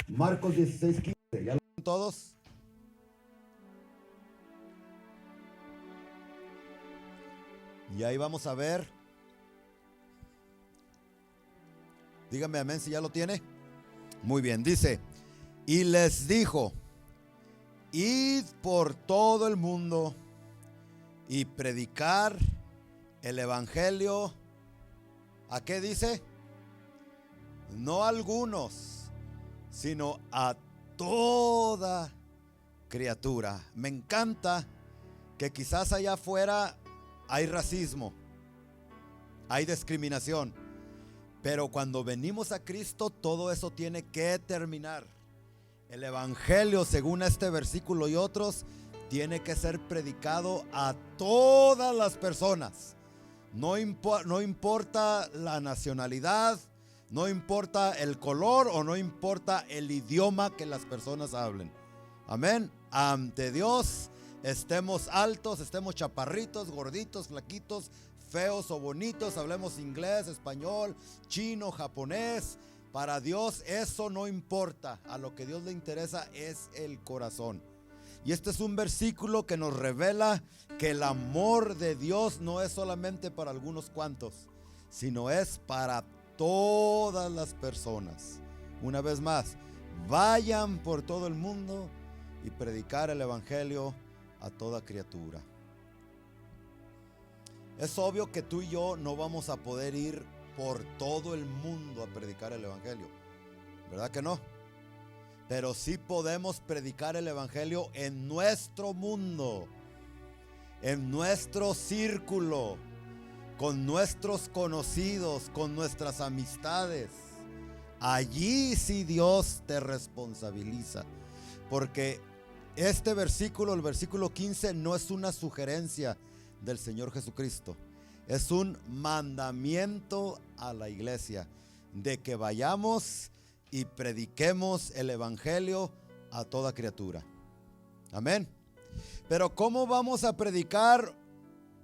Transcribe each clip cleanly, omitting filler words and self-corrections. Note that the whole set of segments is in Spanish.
Marcos 16:15. ¿Ya lo ven todos? Y ahí vamos a ver. Dígame amén si ya lo tiene. Muy bien, dice: y les dijo: id por todo el mundo y predicar el evangelio. ¿A qué dice? No a algunos, sino a toda criatura. Me encanta que quizás allá afuera hay racismo, hay discriminación, pero cuando venimos a Cristo todo eso tiene que terminar. El evangelio, según este versículo y otros, tiene que ser predicado a todas las personas. No importa la nacionalidad, no importa el color o no importa el idioma que las personas hablen. Amén. Ante Dios, estemos altos, estemos chaparritos, gorditos, flaquitos, feos o bonitos, hablemos inglés, español, chino, japonés. Para Dios eso no importa. A lo que Dios le interesa es el corazón. Y este es un versículo que nos revela que el amor de Dios no es solamente para algunos cuantos, sino es para todas las personas. Una vez más, vayan por todo el mundo y predicar el evangelio a toda criatura. Es obvio que tú y yo no vamos a poder ir por todo el mundo a predicar el evangelio, ¿verdad que no? Pero sí podemos predicar el evangelio en nuestro mundo, en nuestro círculo, con nuestros conocidos, con nuestras amistades. Allí sí Dios te responsabiliza, porque este versículo, el versículo 15, no es una sugerencia del Señor Jesucristo, es un mandamiento a la iglesia de que vayamos y prediquemos el evangelio a toda criatura. Amén. Pero ¿cómo vamos a predicar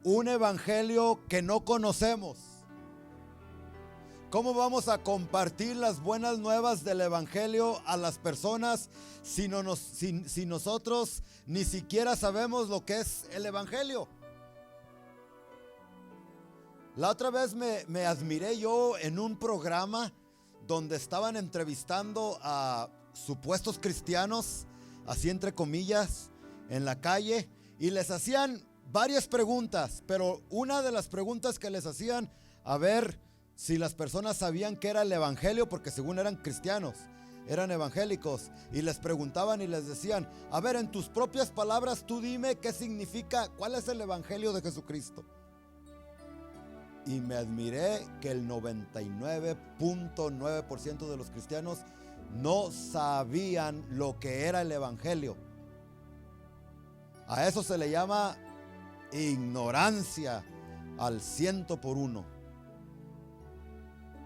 un evangelio que no conocemos? ¿Cómo vamos a compartir las buenas nuevas del evangelio a las personas si nosotros ni siquiera sabemos lo que es el evangelio? La otra vez me admiré yo en un programa donde estaban entrevistando a supuestos cristianos, así entre comillas, en la calle, y les hacían varias preguntas, pero una de las preguntas que les hacían, a ver si las personas sabían qué era el evangelio, porque según eran cristianos, eran evangélicos, y les preguntaban y les decían: a ver, en tus propias palabras, tú dime qué significa, cuál es el evangelio de Jesucristo. Y me admiré que el 99.9% de los cristianos no sabían lo que era el evangelio. A eso se le llama ignorancia al 100%.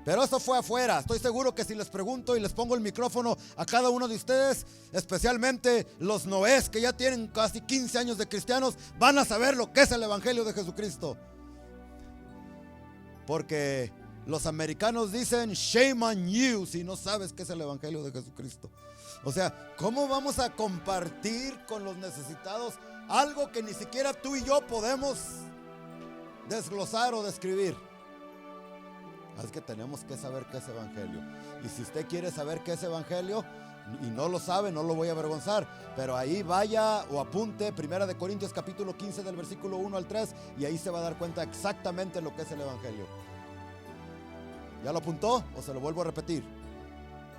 Pero eso fue afuera. Estoy seguro que si les pregunto y les pongo el micrófono a cada uno de ustedes, especialmente los noés que ya tienen casi 15 años de cristianos, van a saber lo que es el evangelio de Jesucristo. Porque los americanos dicen shame on you si no sabes qué es el evangelio de Jesucristo. O sea, ¿cómo vamos a compartir con los necesitados algo que ni siquiera tú y yo podemos desglosar o describir? Es que tenemos que saber qué es evangelio. Y si usted quiere saber qué es evangelio y no lo sabe, no lo voy a avergonzar, pero ahí vaya o apunte 1 Corintios capítulo 15 del versículo 1 al 3 y ahí se va a dar cuenta exactamente lo que es el evangelio. ¿Ya lo apuntó o se lo vuelvo a repetir?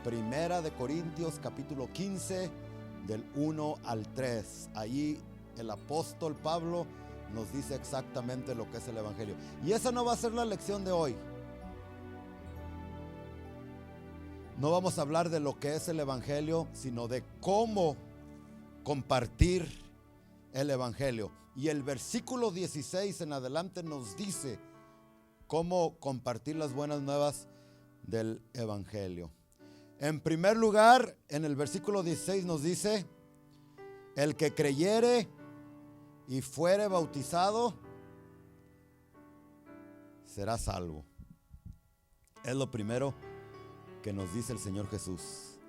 1 Corintios capítulo 15 del 1 al 3. Ahí el apóstol Pablo nos dice exactamente lo que es el evangelio. Y esa no va a ser la lección de hoy. No vamos a hablar de lo que es el evangelio, sino de cómo compartir el evangelio. Y el versículo 16 en adelante nos dice cómo compartir las buenas nuevas del evangelio. En primer lugar, en el versículo 16 nos dice: el que creyere y fuere bautizado será salvo. Es lo primero que nos dice el Señor Jesús.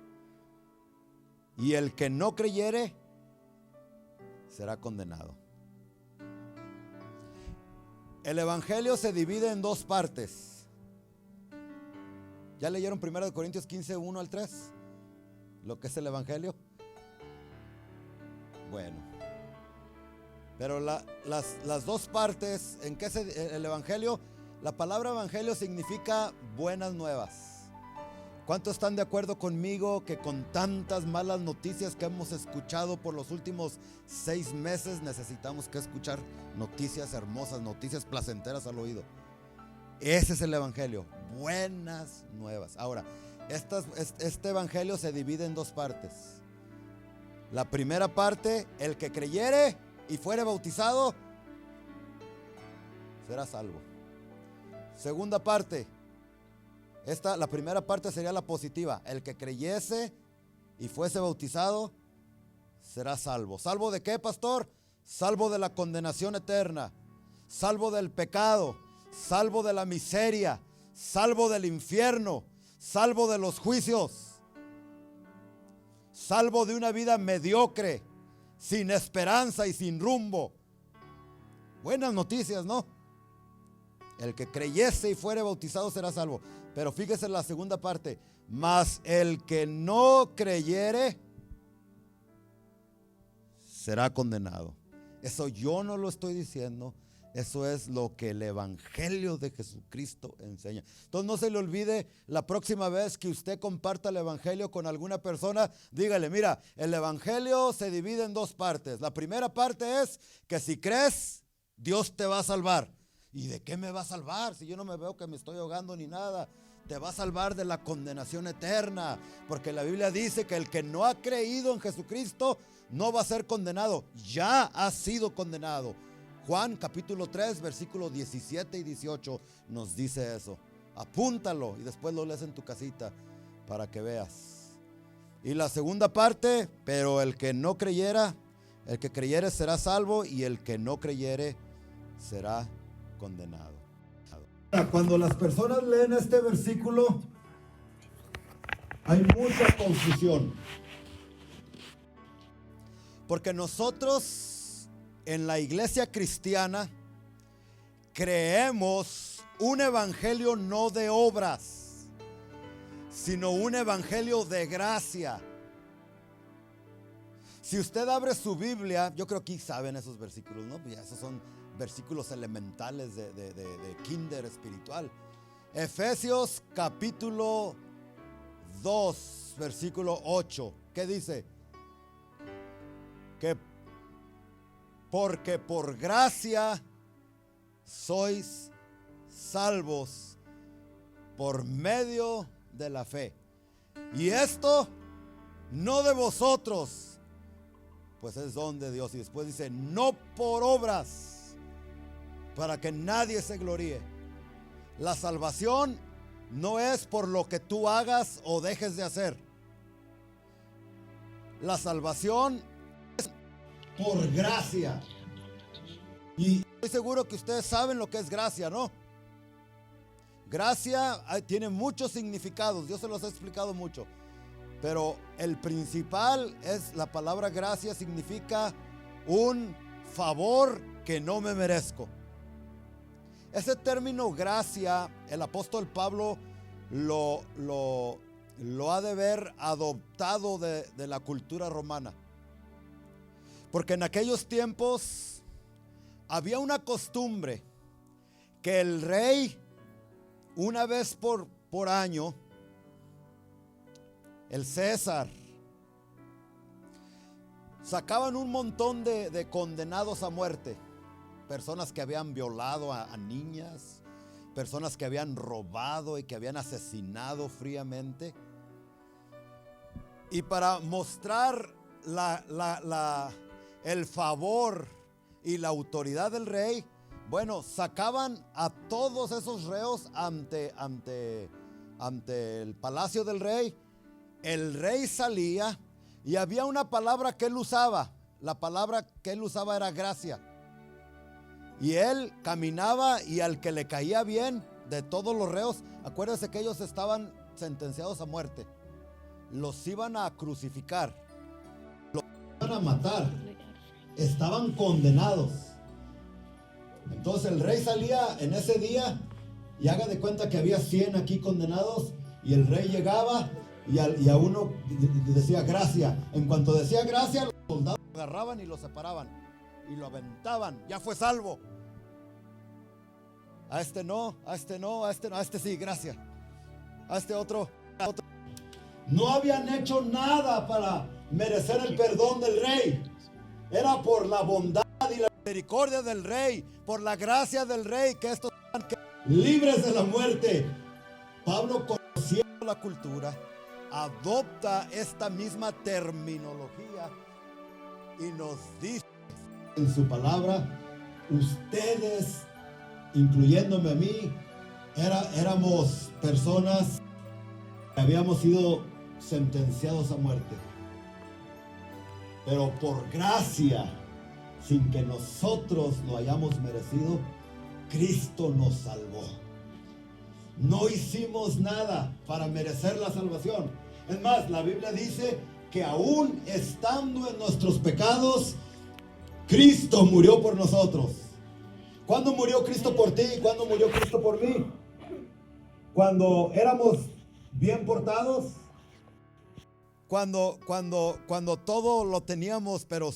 y el que no creyere será condenado. El evangelio se divide en dos partes. ¿Ya leyeron 1 Corintios 15, 1 al 3? Lo que es el evangelio. Bueno, pero las dos partes, ¿en qué el evangelio? La palabra evangelio significa buenas nuevas. ¿Cuántos están de acuerdo conmigo que con tantas malas noticias que hemos escuchado por los últimos 6 meses, necesitamos que escuchar noticias hermosas, noticias placenteras al oído? Ese es el evangelio, buenas nuevas. Ahora, este evangelio se divide en dos partes. La primera parte, el que creyere y fuere bautizado será salvo. Segunda parte, la primera parte sería la positiva. El que creyese y fuese bautizado será salvo. ¿Salvo de qué, pastor? Salvo de la condenación eterna, salvo del pecado, salvo de la miseria, salvo del infierno, salvo de los juicios, salvo de una vida mediocre, sin esperanza y sin rumbo. Buenas noticias, ¿no? El que creyese y fuere bautizado será salvo. Pero fíjese en la segunda parte. Mas el que no creyere será condenado. Eso yo no lo estoy diciendo. Eso es lo que el evangelio de Jesucristo enseña. Entonces no se le olvide, la próxima vez que usted comparta el evangelio con alguna persona, dígale: mira, el evangelio se divide en dos partes. La primera parte es que si crees, Dios te va a salvar. ¿Y de qué me va a salvar? Si yo no me veo que me estoy ahogando ni nada. Te va a salvar de la condenación eterna, porque la Biblia dice que el que no ha creído en Jesucristo no va a ser condenado, ya ha sido condenado. Juan capítulo 3 versículos 17 y 18 nos dice eso. Apúntalo y después lo lees en tu casita para que veas. Y la segunda parte, pero el que no creyera, el que creyere será salvo, y el que no creyere será condenado. Cuando las personas leen este versículo, hay mucha confusión, porque nosotros en la iglesia cristiana creemos un evangelio no de obras, sino un evangelio de gracia. Si usted abre su Biblia, yo creo que saben esos versículos, ¿no? Ya esos son versículos elementales de kinder espiritual. Efesios capítulo 2 versículo 8, ¿qué dice? Que porque por gracia sois salvos por medio de la fe, y esto no de vosotros, pues es don de Dios. Y después dice: no por obras, para que nadie se gloríe. La salvación no es por lo que tú hagas o dejes de hacer. La salvación es por gracia. Y estoy seguro que ustedes saben lo que es gracia, ¿no? Gracia tiene muchos significados, yo se los he explicado mucho, pero el principal es la palabra gracia. Significa un favor que no me merezco. Ese término gracia, el apóstol Pablo lo ha de ver adoptado de la cultura romana, porque en aquellos tiempos había una costumbre que el rey, una vez por año, el César, sacaban un montón de condenados a muerte. Personas que habían violado a niñas, personas que habían robado y que habían asesinado fríamente. Y para mostrar el favor y la autoridad del rey, bueno, sacaban a todos esos reos ante el palacio del rey. El rey salía y había una palabra que él usaba. La palabra que él usaba era gracia. Y él caminaba, y al que le caía bien de todos los reos, acuérdense que ellos estaban sentenciados a muerte, los iban a crucificar. matar. Estaban condenados. Entonces el rey salía en ese día y haga de cuenta que había 100 aquí condenados, y el rey llegaba y a uno decía gracias. En cuanto decía gracias, los soldados lo agarraban y lo separaban y lo aventaban. Ya fue salvo. A este no, a este no, a este no, a este sí, gracias. A este otro. No habían hecho nada para merecer el perdón del rey. Era por la bondad y la misericordia del rey, por la gracia del rey, que estos eran libres de la muerte. Pablo, conociendo la cultura, adopta esta misma terminología y nos dice en su palabra: ustedes, incluyéndome a mí, éramos personas que habíamos sido sentenciados a muerte, pero por gracia, sin que nosotros lo hayamos merecido, Cristo nos salvó. No hicimos nada para merecer la salvación. Es más, la Biblia dice que aún estando en nuestros pecados, Cristo murió por nosotros. ¿Cuándo murió Cristo por ti? ¿Cuándo murió Cristo por mí? Cuando éramos bien portados. Cuando todo lo teníamos, pero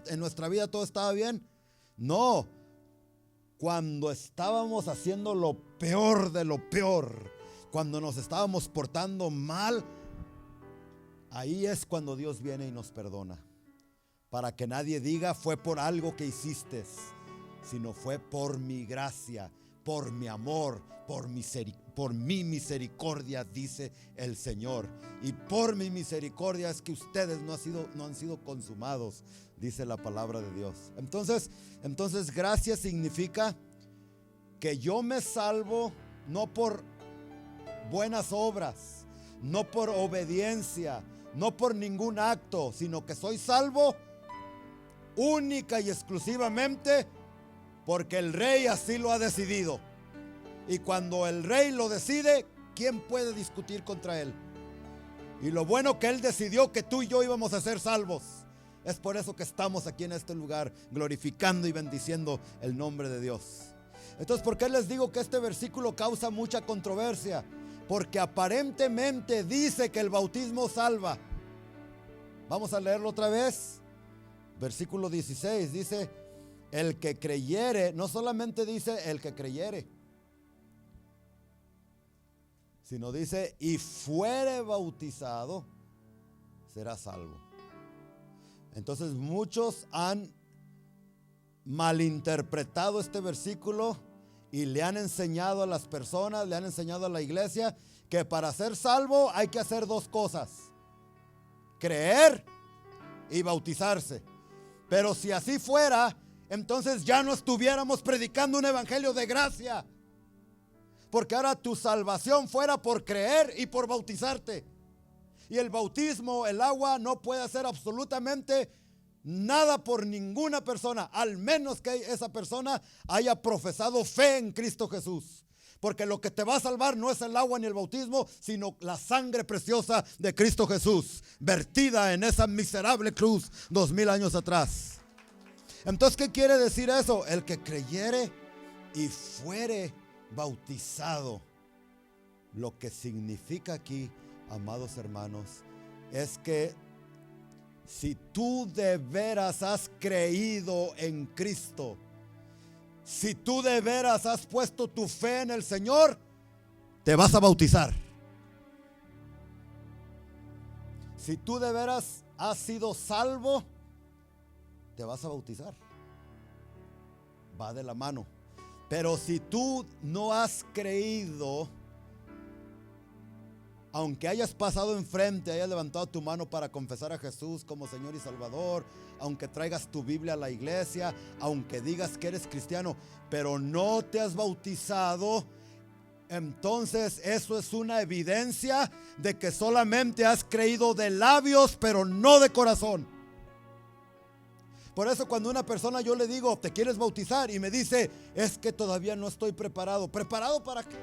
en nuestra vida todo estaba bien. No. Cuando estábamos haciendo lo peor de lo peor, cuando nos estábamos portando mal, ahí es cuando Dios viene y nos perdona. Para que nadie diga fue por algo que hiciste, sino fue por mi gracia, por mi amor, por mi misericordia, dice el Señor. Y por mi misericordia es que ustedes no han sido consumados, dice la palabra de Dios. Entonces gracia significa que yo me salvo no por buenas obras, no por obediencia, no por ningún acto, sino que soy salvo única y exclusivamente porque el rey así lo ha decidido. Y cuando el rey lo decide, ¿quién puede discutir contra él? Y lo bueno que él decidió que tú y yo íbamos a ser salvos. Es por eso que estamos aquí en este lugar, glorificando y bendiciendo el nombre de Dios. Entonces, ¿por qué les digo que este versículo causa mucha controversia? Porque aparentemente dice que el bautismo salva. Vamos a leerlo otra vez. Versículo 16 dice: el que creyere, no solamente dice el que creyere, sino dice y fuere bautizado, será salvo. Entonces muchos han malinterpretado este versículo y le han enseñado a las personas, le han enseñado a la iglesia que para ser salvo hay que hacer dos cosas: creer y bautizarse. Pero si así fuera, entonces ya no estuviéramos predicando un evangelio de gracia, porque ahora tu salvación fuera por creer y por bautizarte. Y el bautismo, el agua, no puede hacer absolutamente nada por ninguna persona, al menos que esa persona haya profesado fe en Cristo Jesús. Porque lo que te va a salvar no es el agua ni el bautismo, sino la sangre preciosa de Cristo Jesús, vertida en esa miserable cruz 2000 años atrás. Entonces, ¿qué quiere decir eso? El que creyere y fuere bautizado. Lo que significa aquí, amados hermanos, es que si tú de veras has creído en Cristo, si tú de veras has puesto tu fe en el Señor, te vas a bautizar. Si tú de veras has sido salvo, te vas a bautizar. Va de la mano. Pero si tú no has creído, aunque hayas pasado enfrente, hayas levantado tu mano para confesar a Jesús como Señor y Salvador, aunque traigas tu Biblia a la iglesia, aunque digas que eres cristiano, pero no te has bautizado, entonces eso es una evidencia de que solamente has creído de labios, pero no de corazón. Por eso cuando una persona yo le digo, ¿te quieres bautizar? Y me dice, es que todavía no estoy preparado. ¿Preparado para qué?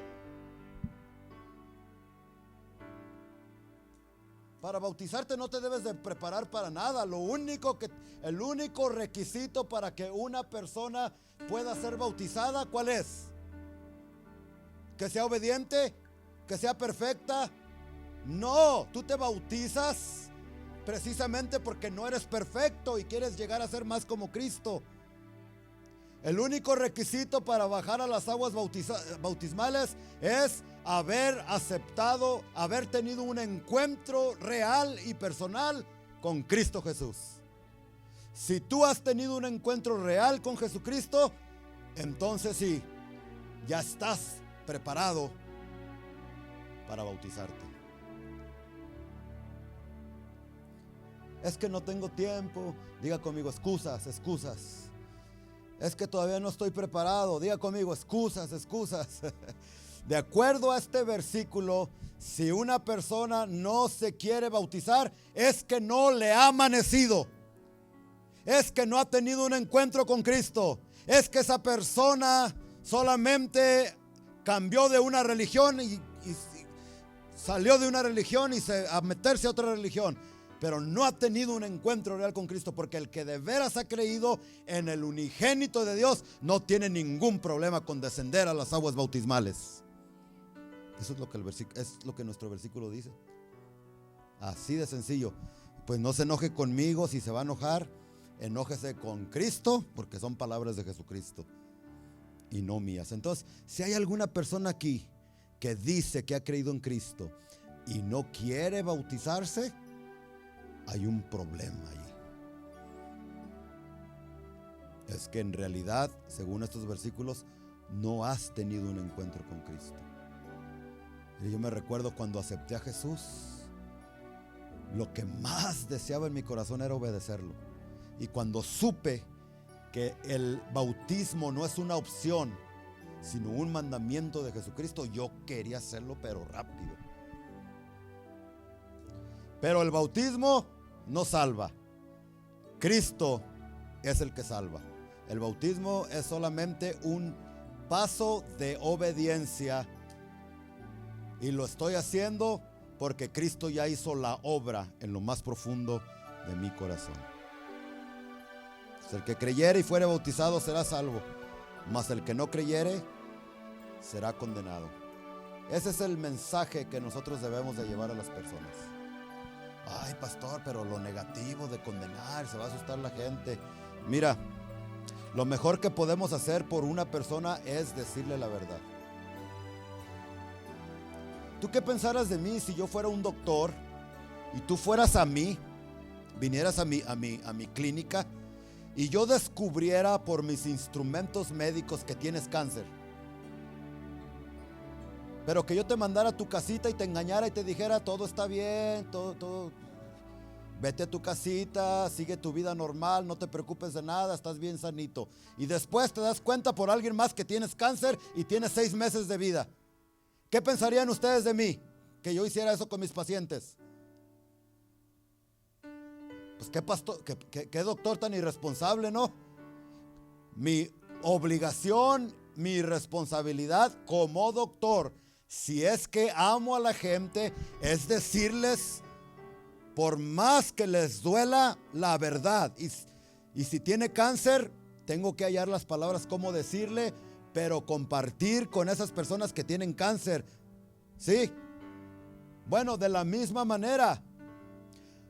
Para bautizarte no te debes de preparar para nada. El único requisito para que una persona pueda ser bautizada, ¿cuál es? Que sea obediente, que sea perfecta. No, tú te bautizas precisamente porque no eres perfecto y quieres llegar a ser más como Cristo. El único requisito para bajar a las aguas bautismales es haber aceptado, haber tenido un encuentro real y personal con Cristo Jesús. Si tú has tenido un encuentro real con Jesucristo, entonces sí, ya estás preparado para bautizarte. Es que no tengo tiempo. Diga conmigo, excusas. Es que todavía no estoy preparado. Diga conmigo, excusas. De acuerdo a este versículo, si una persona no se quiere bautizar, es que no le ha amanecido. Es que no ha tenido un encuentro con Cristo. Es que esa persona solamente cambió de una religión y salió de una religión a meterse a otra religión. Pero no ha tenido un encuentro real con Cristo, porque el que de veras ha creído en el unigénito de Dios no tiene ningún problema con descender a las aguas bautismales. Eso es lo que nuestro versículo dice. Así de sencillo. Pues no se enoje conmigo. Si se va a enojar, enójese con Cristo, porque son palabras de Jesucristo y no mías. Entonces, si hay alguna persona aquí que dice que ha creído en Cristo y no quiere bautizarse, hay un problema ahí. Es que en realidad, según estos versículos, no has tenido un encuentro con Cristo. Y yo me recuerdo cuando acepté a Jesús, lo que más deseaba en mi corazón era obedecerlo. Y cuando supe que el bautismo no es una opción, sino un mandamiento de Jesucristo, yo quería hacerlo, pero rápido. Pero el bautismo no salva. Cristo es el que salva. El bautismo es solamente un paso de obediencia. Y lo estoy haciendo porque Cristo ya hizo la obra en lo más profundo de mi corazón. El que creyere y fuere bautizado será salvo, mas el que no creyere será condenado. Ese es el mensaje que nosotros debemos de llevar a las personas. Ay, pastor, pero lo negativo de condenar, se va a asustar la gente. Mira, lo mejor que podemos hacer por una persona es decirle la verdad. ¿Tú qué pensaras de mí si yo fuera un doctor y tú fueras a mí, vinieras a mi clínica y yo descubriera por mis instrumentos médicos que tienes cáncer? Pero que yo te mandara a tu casita y te engañara y te dijera todo está bien, todo. Vete a tu casita, sigue tu vida normal, no te preocupes de nada, estás bien sanito. Y después te das cuenta por alguien más que tienes cáncer y tienes 6 meses de vida. ¿Qué pensarían ustedes de mí? Que yo hiciera eso con mis pacientes. Pues qué doctor tan irresponsable, ¿no? Mi obligación, mi responsabilidad como doctor, si es que amo a la gente, es decirles, por más que les duela, la verdad. Y si tiene cáncer, tengo que hallar las palabras cómo decirle, pero compartir con esas personas que tienen cáncer. ¿Sí? Bueno, de la misma manera,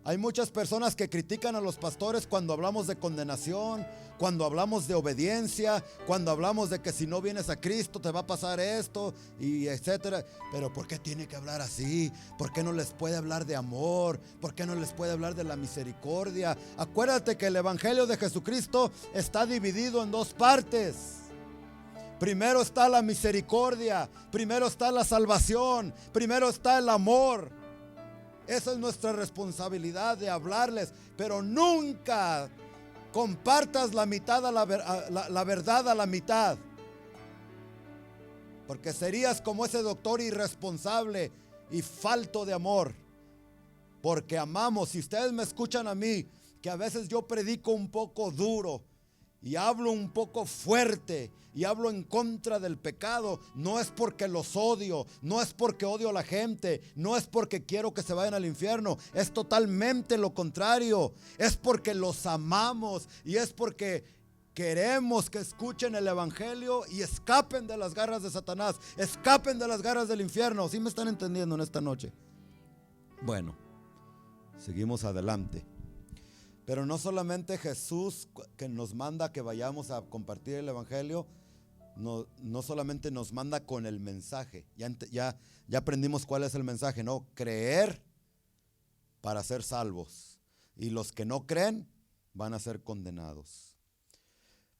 hay muchas personas que critican a los pastores cuando hablamos de condenación, cuando hablamos de obediencia, cuando hablamos de que si no vienes a Cristo te va a pasar esto y etcétera. Pero ¿por qué tiene que hablar así? ¿Por qué no les puede hablar de amor? ¿Por qué no les puede hablar de la misericordia? Acuérdate que el evangelio de Jesucristo está dividido en 2 partes. Primero está la misericordia, primero está la salvación, primero está el amor. Esa es nuestra responsabilidad de hablarles, pero nunca compartas la verdad a la mitad, porque serías como ese doctor irresponsable y falto de amor, porque amamos. Si ustedes me escuchan a mí, que a veces yo predico un poco duro y hablo un poco fuerte y hablo en contra del pecado, no es porque los odio, no es porque odio a la gente, no es porque quiero que se vayan al infierno, es totalmente lo contrario, es porque los amamos y es porque queremos que escuchen el evangelio y escapen de las garras de Satanás, escapen de las garras del infierno. ¿Sí me están entendiendo en esta noche? Bueno, seguimos adelante. Pero no solamente Jesús que nos manda que vayamos a compartir el evangelio, no solamente nos manda con el mensaje. Ya aprendimos cuál es el mensaje, ¿no? Creer para ser salvos. Y los que no creen van a ser condenados.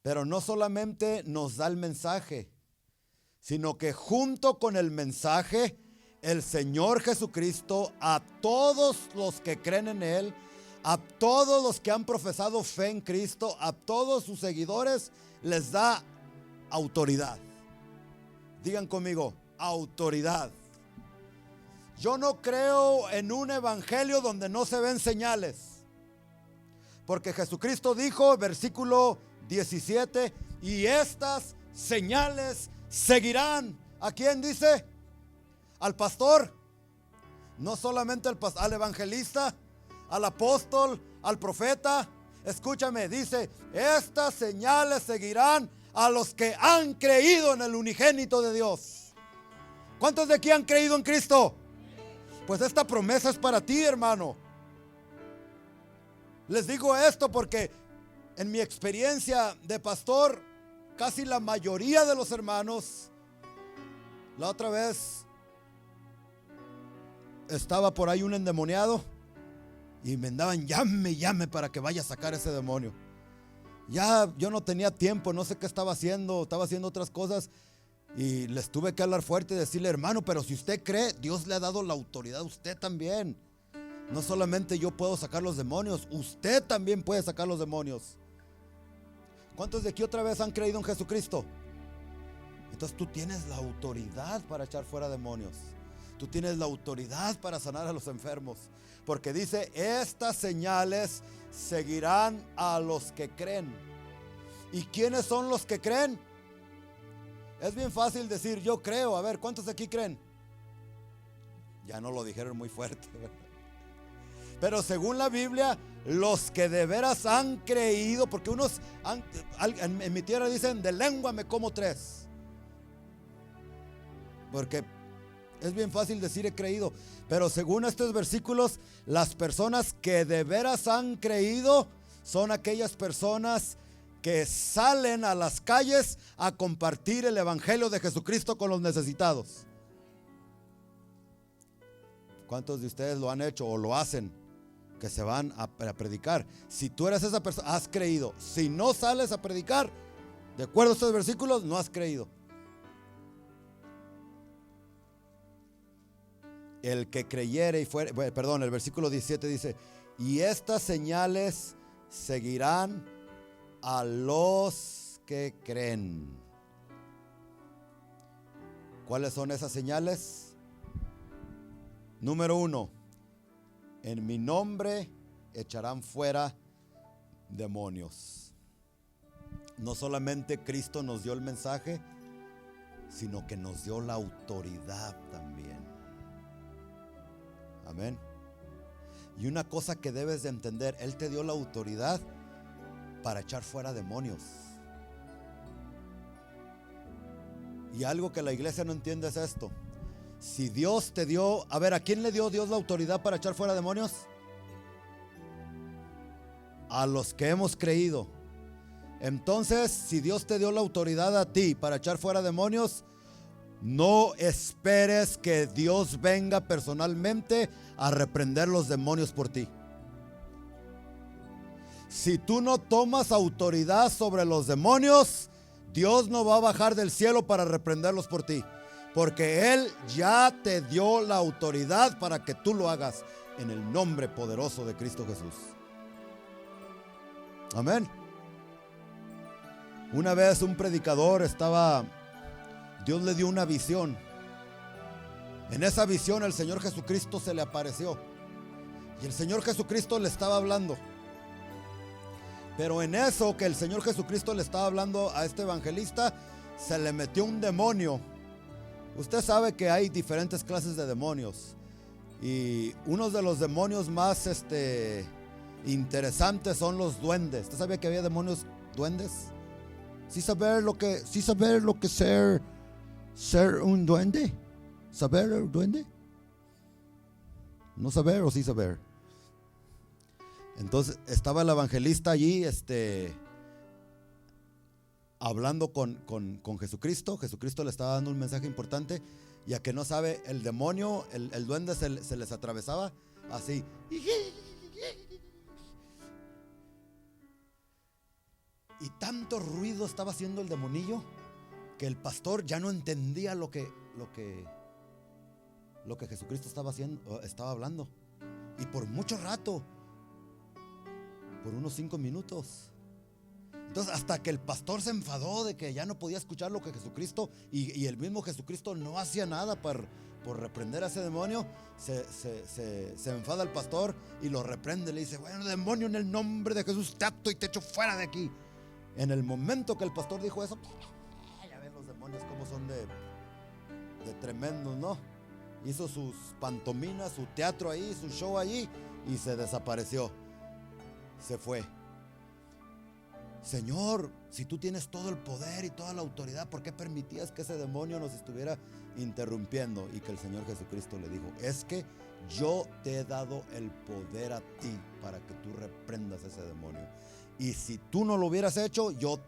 Pero no solamente nos da el mensaje, sino que junto con el mensaje, el Señor Jesucristo a todos los que creen en Él, a todos los que han profesado fe en Cristo, a todos sus seguidores, les da autoridad. Digan conmigo, autoridad. Yo no creo en un evangelio donde no se ven señales. Porque Jesucristo dijo, versículo 17, y estas señales seguirán. ¿A quién dice? Al pastor. No solamente al evangelista, al apóstol, al profeta. Escúchame, dice, estas señales seguirán a los que han creído en el unigénito de Dios. ¿Cuántos de aquí han creído en Cristo? Pues esta promesa es para ti, hermano. Les digo esto porque en mi experiencia de pastor, casi la mayoría de los hermanos, la otra vez estaba por ahí un endemoniado y me andaban llame para que vaya a sacar ese demonio. Ya yo no tenía tiempo, no sé qué estaba haciendo otras cosas y les tuve que hablar fuerte y decirle, hermano, pero si usted cree, Dios le ha dado la autoridad a usted también. No solamente yo puedo sacar los demonios, usted también puede sacar los demonios. ¿Cuántos de aquí otra vez han creído en Jesucristo? Entonces tú tienes la autoridad para echar fuera demonios. Tú tienes la autoridad para sanar a los enfermos. Porque dice, estas señales seguirán a los que creen. ¿Y quiénes son los que creen? Es bien fácil decir, yo creo. A ver, ¿cuántos de aquí creen? Ya no lo dijeron muy fuerte, ¿verdad? Pero según la Biblia, los que de veras han creído, porque unos en mi tierra dicen, de lengua me como tres. Porque es bien fácil decir he creído, pero según estos versículos, las personas que de veras han creído son aquellas personas que salen a las calles a compartir el evangelio de Jesucristo con los necesitados. ¿Cuántos de ustedes lo han hecho o lo hacen? Que se van a predicar. Si tú eres esa persona, has creído. Si no sales a predicar, de acuerdo a estos versículos, no has creído. El que creyere y fuere, el versículo 17 dice, y estas señales seguirán a los que creen. ¿Cuáles son esas señales? Número 1, en mi nombre echarán fuera demonios. No solamente Cristo nos dio el mensaje, sino que nos dio la autoridad también. Amén. Y una cosa que debes de entender, Él te dio la autoridad para echar fuera demonios. Y algo que la iglesia no entiende es esto. Si Dios te dio, a ver, ¿a quién le dio Dios la autoridad para echar fuera demonios? A los que hemos creído. Entonces, si Dios te dio la autoridad a ti para echar fuera demonios, no esperes que Dios venga personalmente a reprender los demonios por ti. Si tú no tomas autoridad sobre los demonios, Dios no va a bajar del cielo para reprenderlos por ti. Porque Él ya te dio la autoridad para que tú lo hagas en el nombre poderoso de Cristo Jesús. Amén. Una vez un predicador Dios le dio una visión. En esa visión el Señor Jesucristo se le apareció. Y el Señor Jesucristo le estaba hablando. Pero en eso que el Señor Jesucristo le estaba hablando a este evangelista, se le metió un demonio. Usted sabe que hay diferentes clases de demonios. Y uno de los demonios más interesantes son los duendes. ¿Usted sabía que había demonios duendes? ¿Sí saber lo que ser un duende? ¿Saber el duende? ¿No saber o sí saber? Entonces estaba el evangelista allí hablando con Jesucristo. Jesucristo le estaba dando un mensaje importante. Y a que no sabe, el demonio, el duende se les atravesaba así. Y tanto ruido estaba haciendo el demonillo que el pastor ya no entendía lo que Jesucristo estaba hablando. Y por mucho rato, por unos 5 minutos. Entonces hasta que el pastor se enfadó de que ya no podía escuchar lo que Jesucristo, y el mismo Jesucristo no hacía nada por reprender a ese demonio, se enfada el pastor y lo reprende. Le dice: bueno, demonio, en el nombre de Jesús te ato y te echo fuera de aquí. En el momento que el pastor dijo eso, ya ven los demonios cómo son de tremendos, ¿no? Hizo sus pantominas, su teatro ahí, su show allí, y se desapareció. Se fue. Señor, si tú tienes todo el poder y toda la autoridad, ¿por qué permitías que ese demonio nos estuviera interrumpiendo? Y que el Señor Jesucristo le dijo: es que yo te he dado el poder a ti para que tú reprendas ese demonio. Y si tú no lo hubieras hecho, yo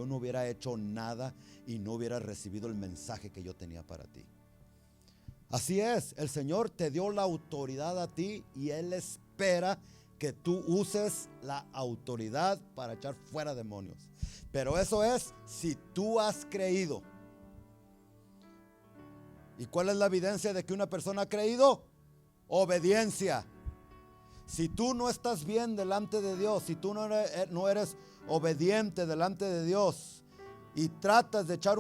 no hubiera hecho nada y no hubiera recibido el mensaje que yo tenía para ti. Así es, el Señor te dio la autoridad a ti y Él espera que tú uses la autoridad para echar fuera demonios. Pero eso es si tú has creído. ¿Y cuál es la evidencia de que una persona ha creído? Obediencia. Si tú no estás bien delante de Dios, si tú no eres obediente delante de Dios y tratas de echar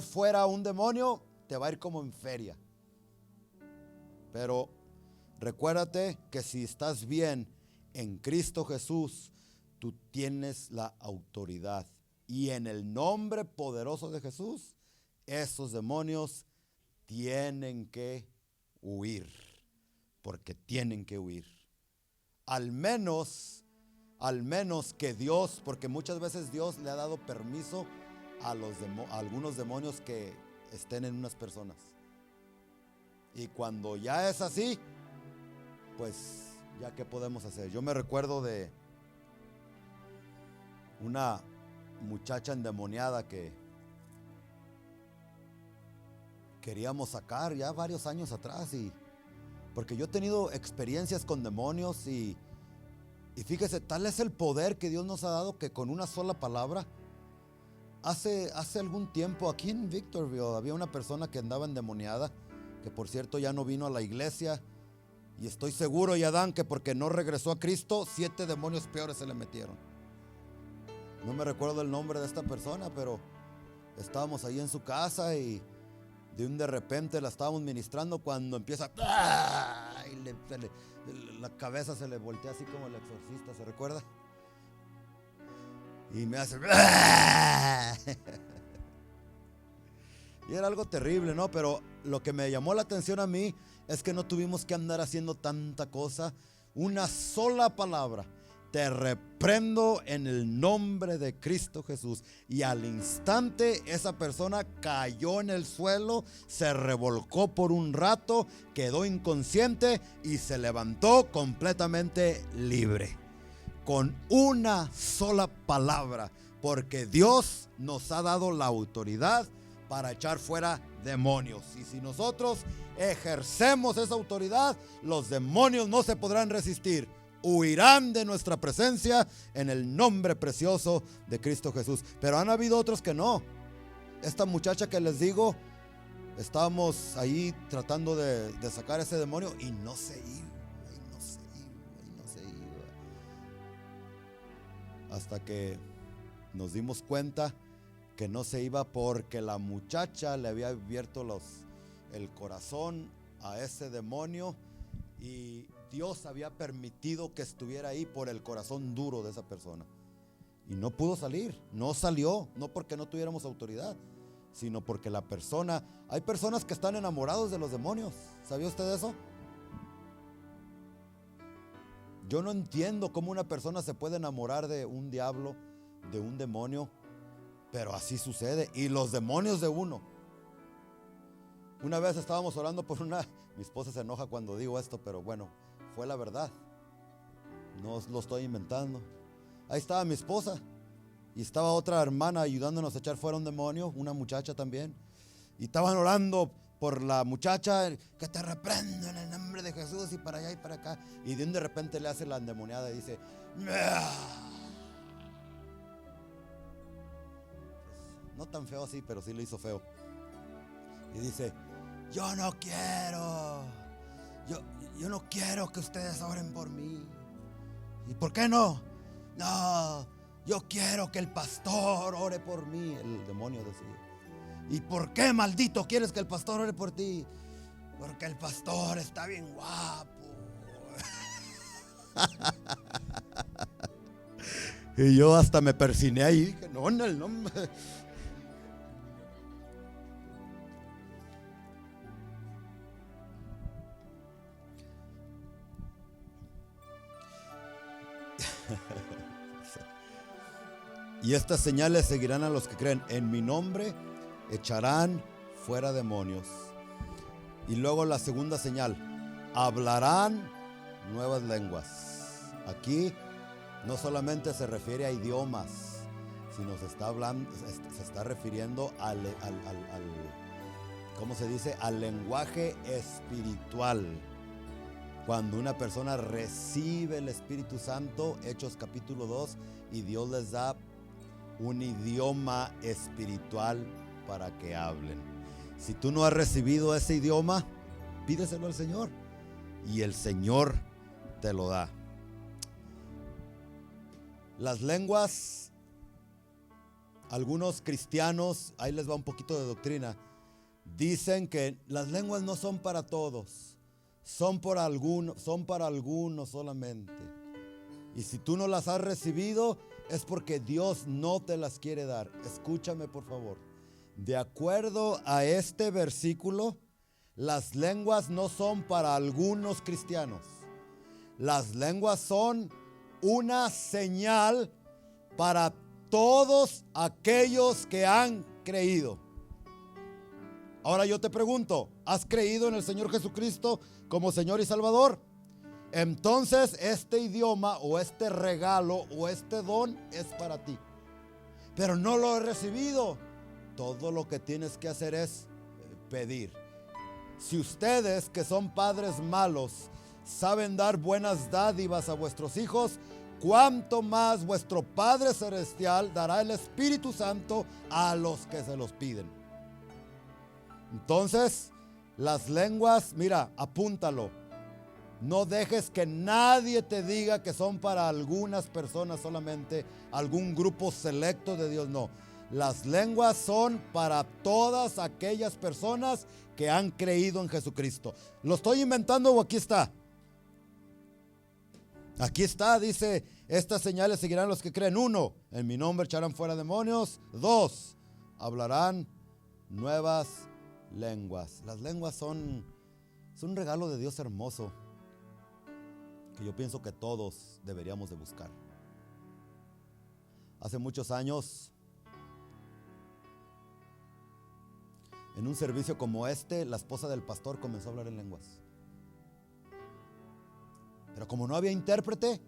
fuera a un demonio, te va a ir como en feria. Pero recuérdate que si estás bien en Cristo Jesús, tú tienes la autoridad. Y en el nombre poderoso de Jesús, esos demonios tienen que huir. Porque tienen que huir. Al menos que Dios, porque muchas veces Dios le ha dado permiso a algunos demonios que estén en unas personas. Y cuando ya es así, pues ya qué podemos hacer. Yo me recuerdo de una muchacha endemoniada que queríamos sacar ya varios años atrás, porque yo he tenido experiencias con demonios y fíjese, tal es el poder que Dios nos ha dado que con una sola palabra, hace algún tiempo aquí en Victorville había una persona que andaba endemoniada, que por cierto ya no vino a la iglesia, y estoy seguro, Yadán, que porque no regresó a Cristo, 7 demonios peores se le metieron. No me recuerdo el nombre de esta persona, pero estábamos ahí en su casa y de repente la estábamos ministrando cuando empieza y la cabeza se le voltea así como el exorcista, ¿se recuerda? Y me hace y era algo terrible, ¿no? Pero lo que me llamó la atención a mí es que no tuvimos que andar haciendo tanta cosa. Una sola palabra: te reprendo en el nombre de Cristo Jesús. Y al instante esa persona cayó en el suelo, se revolcó por un rato, quedó inconsciente y se levantó completamente libre. Con una sola palabra, porque Dios nos ha dado la autoridad para echar fuera demonios. Y si nosotros ejercemos esa autoridad, los demonios no se podrán resistir. Huirán de nuestra presencia en el nombre precioso de Cristo Jesús. Pero han habido otros que no. Esta muchacha que les digo, estábamos ahí tratando de sacar ese demonio y no se iba, y no se iba. Hasta que nos dimos cuenta que no se iba porque la muchacha le había abierto el corazón a ese demonio y Dios había permitido que estuviera ahí por el corazón duro de esa persona. Y no pudo salir, no salió, no porque no tuviéramos autoridad, sino porque la persona, hay personas que están enamorados de los demonios. ¿Sabía usted eso? Yo no entiendo cómo una persona se puede enamorar de un diablo, de un demonio, pero así sucede. Y los demonios de uno. Una vez estábamos orando por mi esposa se enoja cuando digo esto, pero bueno, fue la verdad. No lo estoy inventando. Ahí estaba mi esposa y estaba otra hermana ayudándonos a echar fuera un demonio, una muchacha también. Y estaban orando por la muchacha, que te reprendo en el nombre de Jesús, y para allá y para acá. Y de repente le hace la endemoniada y dice, no tan feo así, pero sí lo hizo feo. Y dice, yo no quiero que ustedes oren por mí. ¿Y por qué no? No, yo quiero que el pastor ore por mí. El demonio decía. ¿Y por qué, maldito, quieres que el pastor ore por ti? Porque el pastor está bien guapo. Y yo hasta me persiné ahí y dije, no, en el nombre. Y estas señales seguirán a los que creen. En mi nombre echarán fuera demonios. Y luego la segunda señal, hablarán nuevas lenguas. Aquí no solamente se refiere a idiomas, sino se está refiriendo ¿cómo se dice? Al lenguaje espiritual. Cuando una persona recibe el Espíritu Santo, Hechos capítulo 2, y Dios les da un idioma espiritual para que hablen. Si tú no has recibido ese idioma, pídeselo al Señor y el Señor te lo da. Las lenguas, algunos cristianos, ahí les va un poquito de doctrina, dicen que las lenguas no son para todos, son para algunos solamente. Y si tú no las has recibido, es porque Dios no te las quiere dar. Escúchame, por favor. De acuerdo a este versículo, las lenguas no son para algunos cristianos. Las lenguas son una señal para todos aquellos que han creído. Ahora yo te pregunto, ¿has creído en el Señor Jesucristo como Señor y Salvador? Entonces este idioma o este regalo o este don es para ti. Pero no lo he recibido. Todo lo que tienes que hacer es pedir. Si ustedes, que son padres malos, saben dar buenas dádivas a vuestros hijos, cuánto más vuestro Padre Celestial dará el Espíritu Santo a los que se los piden. Entonces, las lenguas, mira, apúntalo. No dejes que nadie te diga que son para algunas personas solamente, algún grupo selecto de Dios, no. Las lenguas son para todas aquellas personas que han creído en Jesucristo. ¿Lo estoy inventando o aquí está? Aquí está, dice, estas señales seguirán los que creen. 1, en mi nombre echarán fuera demonios. 2, hablarán nuevas lenguas. Las lenguas son un regalo de Dios hermoso, que yo pienso que todos deberíamos de buscar. Hace muchos años, en un servicio como este, la esposa del pastor comenzó a hablar en lenguas. Pero como no había intérprete,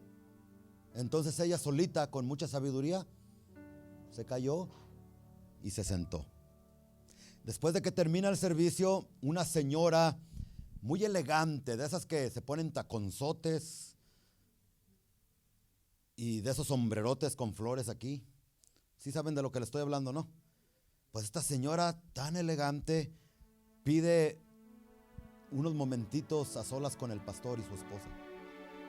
entonces ella solita, con mucha sabiduría, se cayó y se sentó. Después de que termina el servicio, una señora muy elegante, de esas que se ponen taconzotes y de esos sombrerotes con flores aquí. ¿Sí saben de lo que le estoy hablando, no? Pues esta señora tan elegante pide unos momentitos a solas con el pastor y su esposa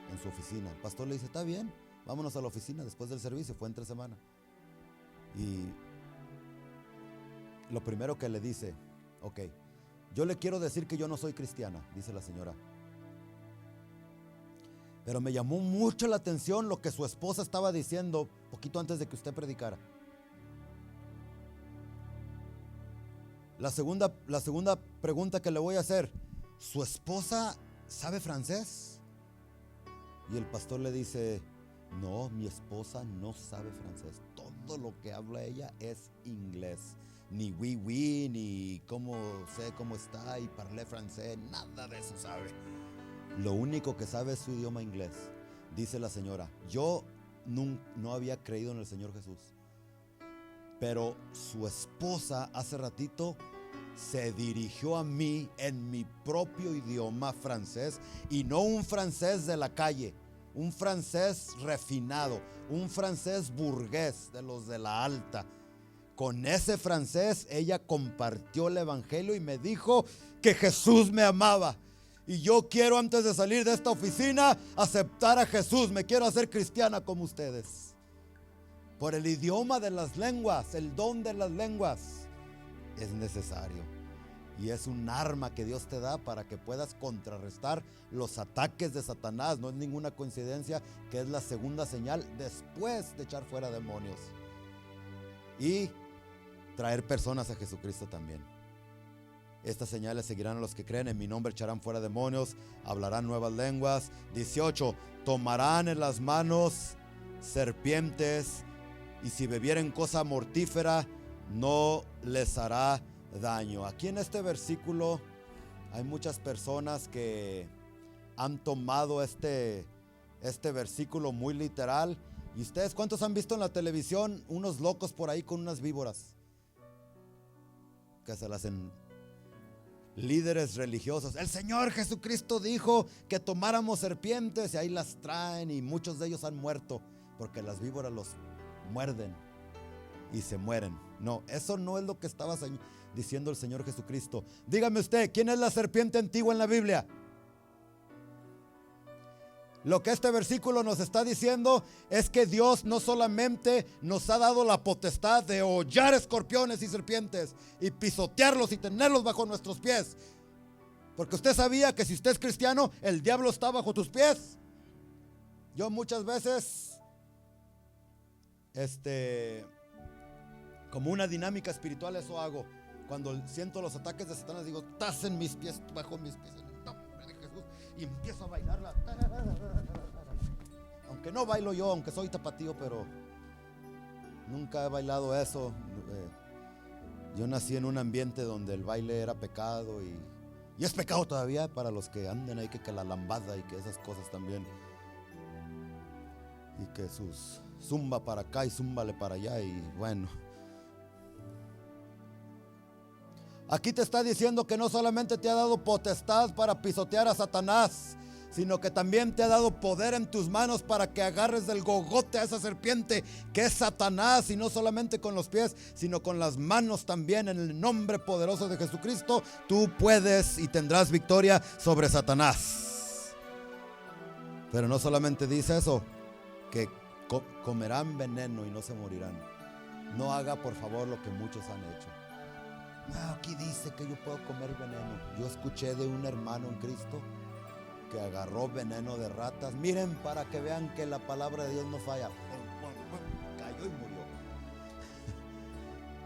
en su oficina. El pastor le dice, está bien, vámonos a la oficina después del servicio. Fue entre semana. Y lo primero que le dice, ok, yo le quiero decir que yo no soy cristiana, dice la señora. Pero me llamó mucho la atención lo que su esposa estaba diciendo poquito antes de que usted predicara. La segunda pregunta que le voy a hacer: ¿su esposa sabe francés? Y el pastor le dice: no, mi esposa no sabe francés. Todo lo que habla ella es inglés. Ni oui, oui, ni cómo sé cómo está y parlé francés, nada de eso sabe. Lo único que sabe es su idioma inglés. Dice la señora: yo no había creído en el Señor Jesús, pero su esposa hace ratito se dirigió a mí en mi propio idioma francés, y no un francés de la calle, un francés refinado, un francés burgués de los de la alta. Con ese francés ella compartió el evangelio y me dijo que Jesús me amaba. Y yo quiero, antes de salir de esta oficina, aceptar a Jesús. Me quiero hacer cristiana como ustedes. Por el idioma de las lenguas, el don de las lenguas es necesario. Y es un arma que Dios te da para que puedas contrarrestar los ataques de Satanás. No es ninguna coincidencia que es la segunda señal después de echar fuera demonios. Y traer personas a Jesucristo también. Estas señales seguirán a los que creen. En mi nombre echarán fuera demonios, hablarán nuevas lenguas. 18, tomarán en las manos serpientes, y si bebieren cosa mortífera, no les hará daño. Aquí en este versículo hay muchas personas que han tomado este versículo muy literal. ¿Y ustedes cuántos han visto en la televisión unos locos por ahí con unas víboras? Que se las hacen líderes religiosos. El Señor Jesucristo dijo que tomáramos serpientes, y ahí las traen, y muchos de ellos han muerto porque las víboras los muerden y se mueren. No, eso no es lo que estaba diciendo el Señor Jesucristo. Dígame usted, ¿quién es la serpiente antigua en la Biblia? Lo que este versículo nos está diciendo es que Dios no solamente nos ha dado la potestad de hollar escorpiones y serpientes y pisotearlos y tenerlos bajo nuestros pies. Porque usted sabía que si usted es cristiano, el diablo está bajo tus pies. Yo muchas veces, como una dinámica espiritual, eso hago. Cuando siento los ataques de Satanás, digo: estás en mis pies, bajo mis pies, en el nombre de Jesús. Y empiezo a bailarla. Aunque no bailo yo, aunque soy tapatío, pero nunca he bailado eso. Yo nací en un ambiente donde el baile era pecado, y es pecado todavía para los que anden ahí, que la lambada y que esas cosas también. Y que sus zumba para acá y zúmbale para allá, y bueno. Aquí te está diciendo que no solamente te ha dado potestad para pisotear a Satanás, sino que también te ha dado poder en tus manos para que agarres del gogote a esa serpiente que es Satanás, y no solamente con los pies, sino con las manos también. En el nombre poderoso de Jesucristo, tú puedes y tendrás victoria sobre Satanás. Pero no solamente dice eso, que comerán veneno y no se morirán. No haga, por favor, lo que muchos han hecho. No, aquí dice que yo puedo comer veneno. Yo escuché de un hermano en Cristo que agarró veneno de ratas. Miren, para que vean que la palabra de Dios no falla. Cayó y murió.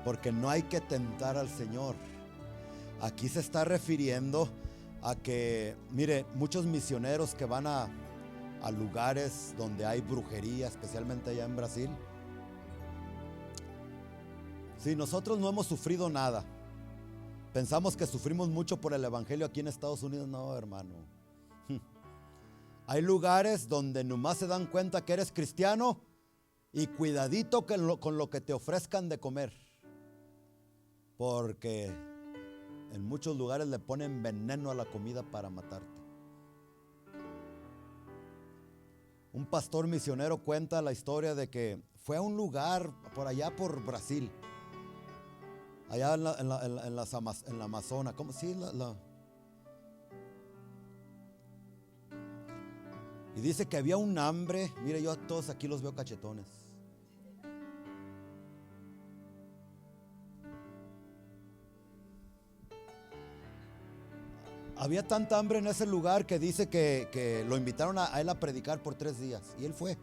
Porque no hay que tentar al Señor. Aquí se está refiriendo a que, mire, muchos misioneros que van a lugares donde hay brujería, especialmente allá en Brasil. Sí, nosotros no hemos sufrido nada. Pensamos que sufrimos mucho por el evangelio aquí en Estados Unidos. No, hermano. Hay lugares donde nomás se dan cuenta que eres cristiano, y cuidadito con lo que te ofrezcan de comer, porque en muchos lugares le ponen veneno a la comida para matarte. Un pastor misionero cuenta la historia de que fue a un lugar por allá por Brasil, allá en la Amazonas. ¿Cómo? Sí, y dice que había un hambre. Mire, yo a todos aquí los veo cachetones. había tanta hambre en ese lugar que dice que lo invitaron a él a predicar por 3 días. Y él fue.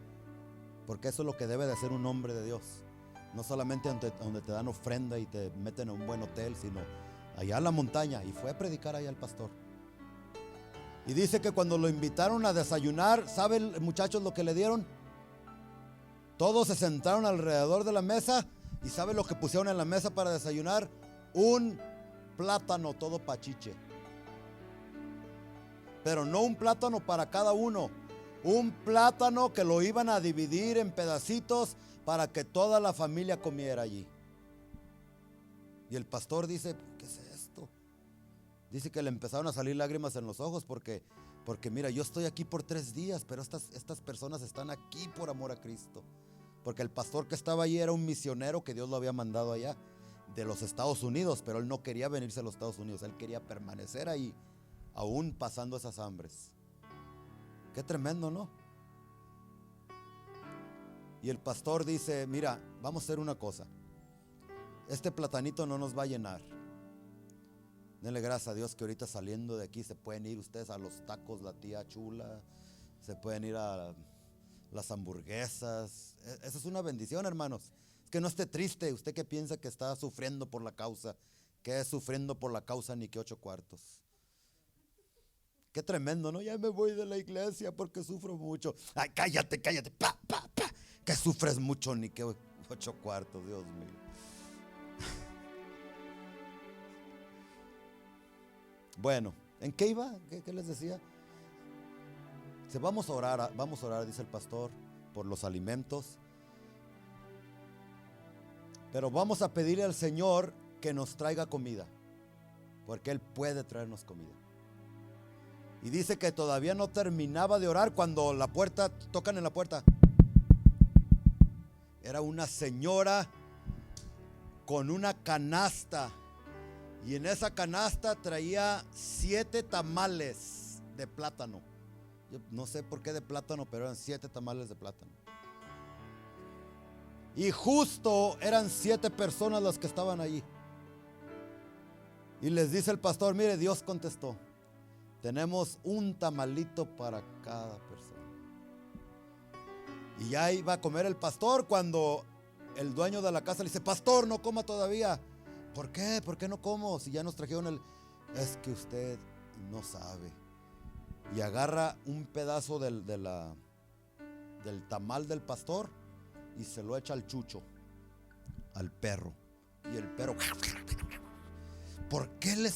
Porque eso es lo que debe de hacer un hombre de Dios. No solamente donde te dan ofrenda y te meten a un buen hotel, sino allá en la montaña. Y fue a predicar allá el pastor. Y dice que cuando lo invitaron a desayunar, ¿saben, muchachos, lo que le dieron? Todos se sentaron alrededor de la mesa. ¿Y saben lo que pusieron en la mesa para desayunar? Un plátano todo pachiche. Pero no un plátano para cada uno. Un plátano que lo iban a dividir en pedacitos para que toda la familia comiera allí. Y el pastor dice, ¿qué es esto? Dice que le empezaron a salir lágrimas en los ojos porque mira, yo estoy aquí por 3 días, pero estas personas están aquí por amor a Cristo. Porque el pastor que estaba allí era un misionero que Dios lo había mandado allá de los Estados Unidos, pero él no quería venirse a los Estados Unidos, él quería permanecer ahí, aún pasando esas hambres. Qué tremendo, ¿no? Y el pastor dice, mira, vamos a hacer una cosa. Este platanito no nos va a llenar. Denle gracias a Dios que ahorita saliendo de aquí se pueden ir ustedes a los tacos La Tía Chula, se pueden ir a las hamburguesas. Eso es una bendición, hermanos. Es que no esté triste, usted que piensa que está sufriendo por la causa, que es sufriendo por la causa ni que 8 cuartos. Qué tremendo, ¿no? Ya me voy de la iglesia porque sufro mucho. Ay, cállate, pa, que sufres mucho ni que 8 cuartos, Dios mío. Bueno, ¿en qué iba? ¿Qué les decía? Vamos a orar, dice el pastor, por los alimentos. Pero vamos a pedirle al Señor que nos traiga comida, porque Él puede traernos comida. Y dice que todavía no terminaba de orar cuando tocan en la puerta. Era una señora con una canasta. Y en esa canasta traía 7 tamales de plátano. Yo no sé por qué de plátano, pero eran 7 tamales de plátano. Y justo eran 7 personas las que estaban allí. Y les dice el pastor, mire, Dios contestó. Tenemos un tamalito para cada persona. Y ya iba a comer el pastor cuando el dueño de la casa le dice, pastor, no coma todavía. ¿Por qué? ¿Por qué no como? Si ya nos trajeron Es que usted no sabe. Y agarra un pedazo del tamal del pastor y se lo echa al chucho, al perro. Y el perro, ¿por qué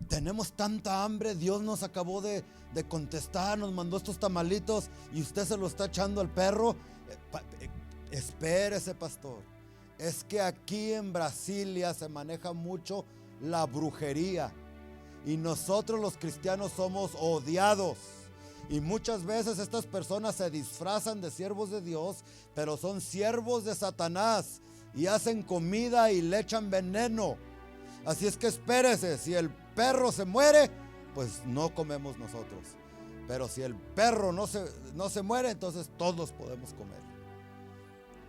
tenemos tanta hambre? Dios nos acabó de contestar, nos mandó estos tamalitos y usted se lo está echando al perro. Espérese, pastor. Es que aquí en Brasilia se maneja mucho la brujería y nosotros los cristianos somos odiados. Y muchas veces estas personas se disfrazan de siervos de Dios, pero son siervos de Satanás y hacen comida y le echan veneno. Así es que espérese, si el perro se muere, pues no comemos nosotros. Pero si el perro no se muere, entonces todos podemos comer.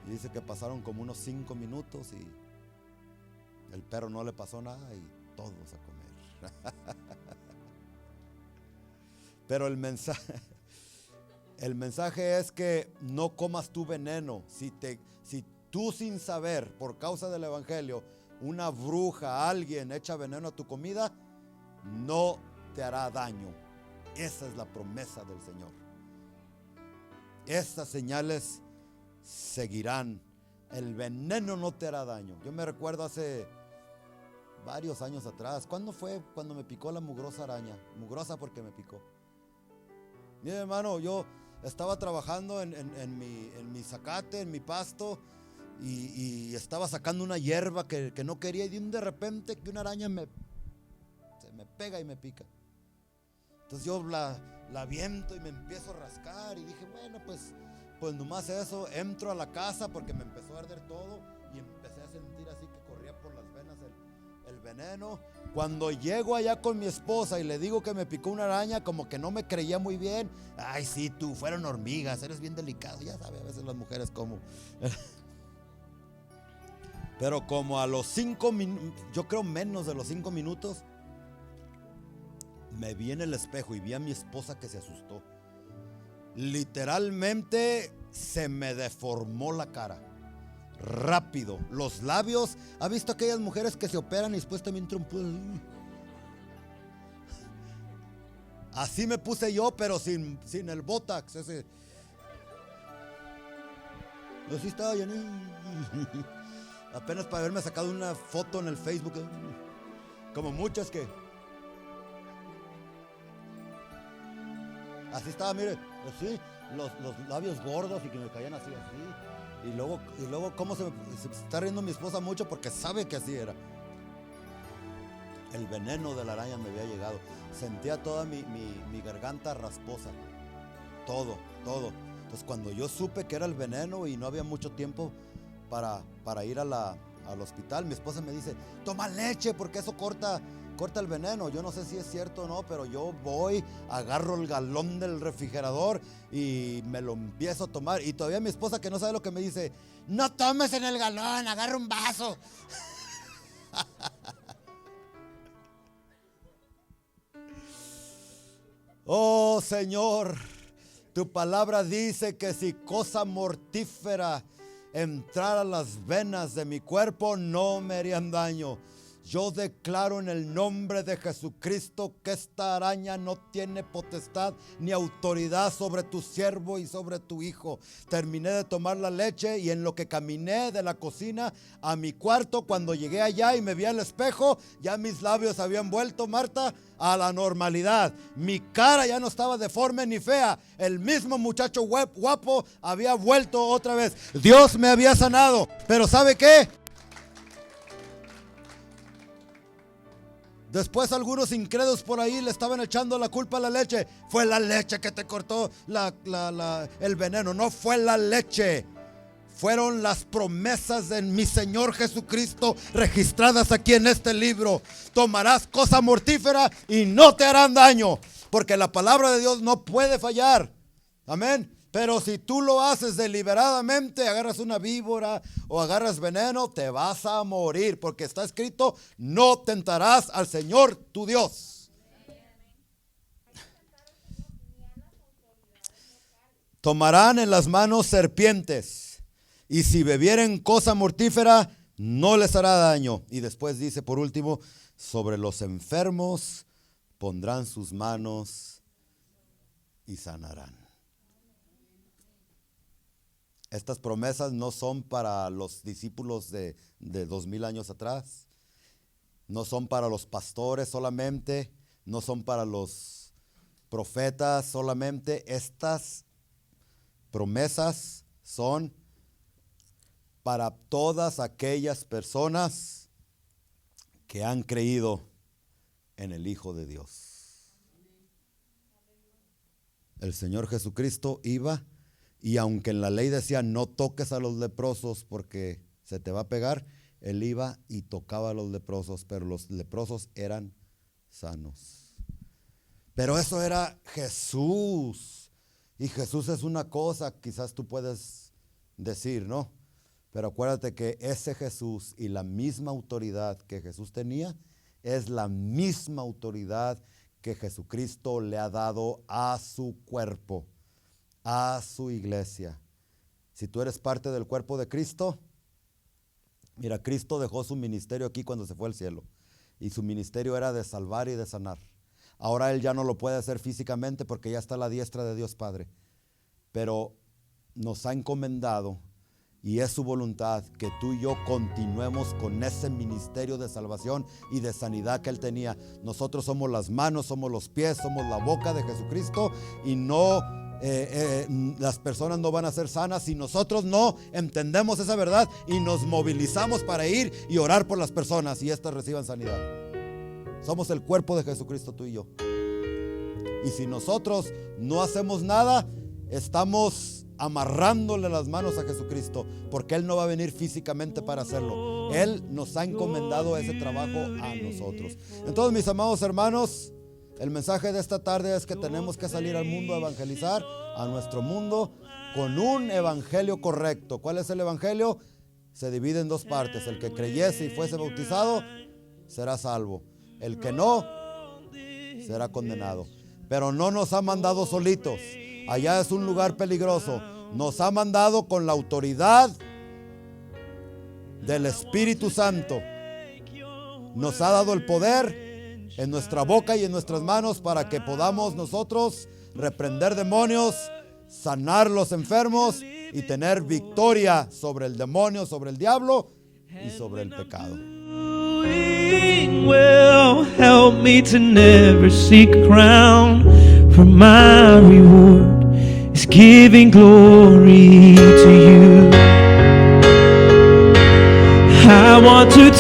Y dice que pasaron como unos 5 minutos y el perro no le pasó nada y todos a comer. Pero el mensaje es que no comas tu veneno. Si tú sin saber, por causa del evangelio, una bruja, alguien echa veneno a tu comida, no te hará daño. Esa es la promesa del Señor. Estas señales seguirán. El veneno no te hará daño. Yo me recuerdo hace varios años atrás. ¿Cuándo fue? Cuando me picó la mugrosa araña. Mugrosa porque me picó. Mire, hermano, yo estaba trabajando en mi zacate, en mi pasto, y estaba sacando una hierba que no quería, y de repente que una araña se me pega y me pica. Entonces yo la aviento y me empiezo a rascar y dije, bueno, pues nomás eso, entro a la casa porque me empezó a arder todo y empecé a sentir así que corría por las venas el veneno. Cuando llego allá con mi esposa y le digo que me picó una araña, como que no me creía muy bien. Ay, sí, tú, fueron hormigas, eres bien delicado. Ya sabe a veces las mujeres cómo. Pero como a los 5 minutos, yo creo menos de los 5 minutos, me vi en el espejo y vi a mi esposa que se asustó. Literalmente se me deformó la cara. Rápido. Los labios. ¿Ha visto aquellas mujeres que se operan y después también trompudas? Así me puse yo, pero sin el botox ese. Así estaba yo. Apenas para haberme sacado una foto en el Facebook. Como muchas que. Así estaba, mire, así, los labios gordos y que me caían así. Y luego cómo se está riendo mi esposa mucho porque sabe que así era. El veneno de la araña me había llegado. Sentía toda mi garganta rasposa. Todo. Entonces cuando yo supe que era el veneno y no había mucho tiempo para ir al hospital, mi esposa me dice, toma leche porque eso corta el veneno. Yo no sé si es cierto o no, pero yo voy, agarro el galón del refrigerador y me lo empiezo a tomar. Y todavía mi esposa, que no sabe lo que me dice, no tomes en el galón, agarra un vaso. Oh Señor, tu palabra dice que si cosa mortífera entrara a las venas de mi cuerpo, no me harían daño. Yo declaro en el nombre de Jesucristo que esta araña no tiene potestad ni autoridad sobre tu siervo y sobre tu hijo. Terminé de tomar la leche y en lo que caminé de la cocina a mi cuarto, cuando llegué allá y me vi al espejo, ya mis labios habían vuelto, Marta, a la normalidad. Mi cara ya no estaba deforme ni fea. El mismo muchacho guapo había vuelto otra vez. Dios me había sanado. Pero ¿sabe qué? Después algunos incrédulos por ahí le estaban echando la culpa a la leche. Fue la leche que te cortó el veneno. No fue la leche. Fueron las promesas de mi Señor Jesucristo registradas aquí en este libro. Tomarás cosa mortífera y no te harán daño. Porque la palabra de Dios no puede fallar. Amén. Pero si tú lo haces deliberadamente, agarras una víbora o agarras veneno, te vas a morir. Porque está escrito, no tentarás al Señor tu Dios. Tomarán en las manos serpientes. Y si bebieren cosa mortífera, no les hará daño. Y después dice, por último, sobre los enfermos pondrán sus manos y sanarán. Estas promesas no son para los discípulos de 2000 años atrás. No son para los pastores solamente. No son para los profetas solamente. Estas promesas son para todas aquellas personas que han creído en el Hijo de Dios. El Señor Jesucristo iba. Y aunque en la ley decía no toques a los leprosos porque se te va a pegar, él iba y tocaba a los leprosos, pero los leprosos eran sanos. Pero eso era Jesús. Y Jesús es una cosa, quizás tú puedes decir, ¿no? Pero acuérdate que ese Jesús y la misma autoridad que Jesús tenía es la misma autoridad que Jesucristo le ha dado a su cuerpo, a su iglesia. Si tú eres parte del cuerpo de Cristo, mira, Cristo dejó su ministerio aquí cuando se fue al cielo. Y su ministerio era de salvar y de sanar. Ahora Él ya no lo puede hacer físicamente porque ya está a la diestra de Dios Padre. Pero nos ha encomendado y es su voluntad que tú y yo continuemos con ese ministerio de salvación y de sanidad que Él tenía. Nosotros somos las manos, somos los pies, somos la boca de Jesucristo y no... las personas no van a ser sanas si nosotros no entendemos esa verdad y nos movilizamos para ir y orar por las personas y éstas reciban sanidad. Somos el cuerpo de Jesucristo, tú y yo. Y si nosotros no hacemos nada, estamos amarrándole las manos a Jesucristo, porque Él no va a venir físicamente para hacerlo. Él nos ha encomendado ese trabajo a nosotros. Entonces, mis amados hermanos, el mensaje de esta tarde es que tenemos que salir al mundo a evangelizar, a nuestro mundo, con un evangelio correcto. ¿Cuál es el evangelio? Se divide en dos partes. El que creyese y fuese bautizado será salvo. El que no será condenado. Pero no nos ha mandado solitos. Allá es un lugar peligroso. Nos ha mandado con la autoridad del Espíritu Santo. Nos ha dado el poder en nuestra boca y en nuestras manos para que podamos nosotros reprender demonios, sanar los enfermos y tener victoria sobre el demonio, sobre el diablo y sobre el pecado. Will help me to never seek a crown, for my reward is giving glory to you. I want to